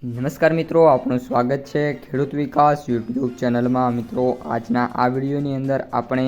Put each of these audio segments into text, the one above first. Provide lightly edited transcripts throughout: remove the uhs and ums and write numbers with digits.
નમસ્કાર મિત્રો, આપનું સ્વાગત છે ખેડૂત વિકાસ યુટ્યુબ ચેનલમાં। મિત્રો, આજના આ વિડીયોની અંદર આપણે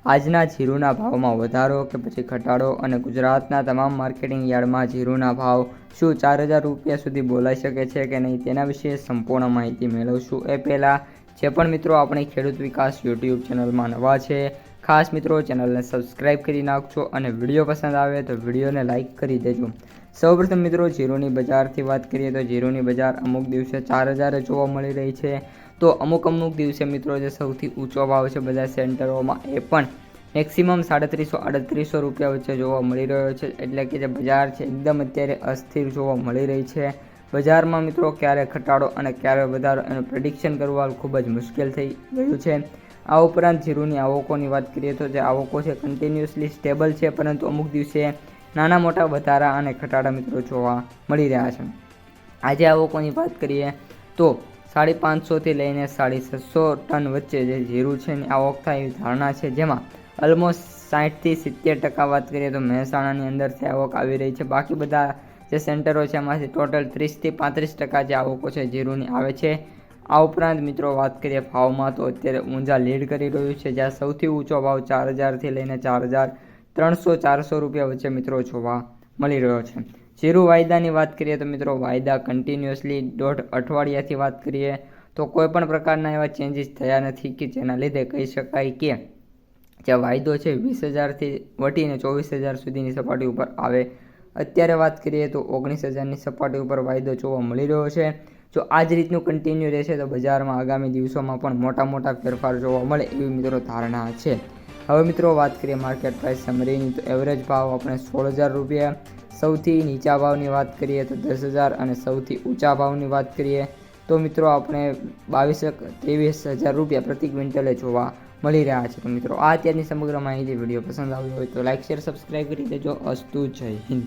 આજના જીરુના ભાવમાં વધારો કે પછી ઘટાડો અને ગુજરાતના તમામ માર્કેટિંગ યાર્ડમાં જીરુના ભાવ શું 4000 રૂપિયા સુધી બોલાઈ શકે છે કે નહીં તેના વિશે સંપૂર્ણ માહિતી મેળવશું। એ પહેલાં જે પણ મિત્રો આપણી ખેડૂત વિકાસ યુટ્યુબ ચેનલમાં નવા છે, ખાસ મિત્રો ચેનલને સબસ્ક્રાઈબ કરી નાખજો અને વિડીયો પસંદ આવે તો વિડીયોને લાઇક કરી દેજો। સૌપ્રથમ મિત્રો જીરુની બજારથી વાત કરીએ તો જીરુની બજાર અમુક દિવસે 4000 જોવા મળી રહી છે, તો અમુક દિવસે મિત્રો જે સૌથી ઊંચો ભાવ છે બજાર સેન્ટરોમાં એ પણ મેક્સિમમ 3700-3800 રૂપિયા વચ્ચે જોવા મળી રહ્યો છે। એટલે કે જે બજાર છે એકદમ અત્યારે અસ્થિર જોવા મળી રહી છે। બજારમાં મિત્રો ક્યારે ઘટાડો અને ક્યારે વધારો એનું પ્રેડિક્શન કરવા ખૂબ જ મુશ્કેલ થઈ ગયું છે। આ ઉપરાંત જીરુની આવકોની વાત કરીએ તો જે આવકો છે કન્ટિન્યુઅસલી સ્ટેબલ છે, પરંતુ અમુક દિવસે નાના મોટા વધારા અને ઘટાડા મિત્રો જોવા મળી રહ્યા છે। આજે આવકોની વાત કરીએ તો 550 થી લઈને 650 ટન વચ્ચે જે જીરું છે એની આવક થાય એવી ધારણા છે, જેમાં ઓલમોસ્ટ 60 થી 70% વાત કરીએ તો મહેસાણાની અંદરથી આવક આવી રહી છે। બાકી બધા જે સેન્ટરો છે એમાંથી ટોટલ 30 થી 35% જે આવકો છે જીરુની આવે છે। આ ઉપરાંત મિત્રો વાત કરીએ ભાવમાં તો અત્યારે ઊંઝા લીડ કરી રહ્યું છે, જ્યાં સૌથી ઊંચો ભાવ 4000 થી લઈને 4300-400 રૂપિયા વચ્ચે મિત્રો જોવા મળી રહ્યો છે। જીરું વાયદાની વાત કરીએ તો મિત્રો વાયદા કન્ટિન્યુઅસલી 1.5 અઠવાડિયાથી વાત કરીએ તો કોઈ પણ પ્રકારના એવા ચેન્જીસ થયા નથી કે જેના લીધે કહી શકાય કે જે વાયદો છે 20000થી વટીને 24000 સુધીની સપાટી ઉપર આવે। અત્યારે વાત કરીએ તો 19000ની સપાટી ઉપર વાયદો જોવા મળી રહ્યો છે। જો આ જ રીતનું કન્ટિન્યુ રહેશે તો બજારમાં આગામી દિવસોમાં પણ મોટા ફેરફાર જોવા મળે એવી મિત્રો ધારણા છે। હવે મિત્રો વાત કરીએ માર્કેટ પ્રાઇસ સમરીની તો એવરેજ ભાવ આપણે 16000 રૂપિયા, સૌથી નીચા ભાવની વાત કરીએ તો 10000 અને સૌથી ઊંચા ભાવની વાત કરીએ તો મિત્રો આપણે 22-23 રૂપિયા પ્રતિ ક્વિન્ટલે જોવા મળી રહ્યા છે। તો મિત્રો આ અત્યારની સમગ્ર માહિતી વિડીયો પસંદ આવ્યો હોય તો લાઇક શેર સબસ્ક્રાઈબ કરી દેજો। અસ્તુ, જય હિન્દ।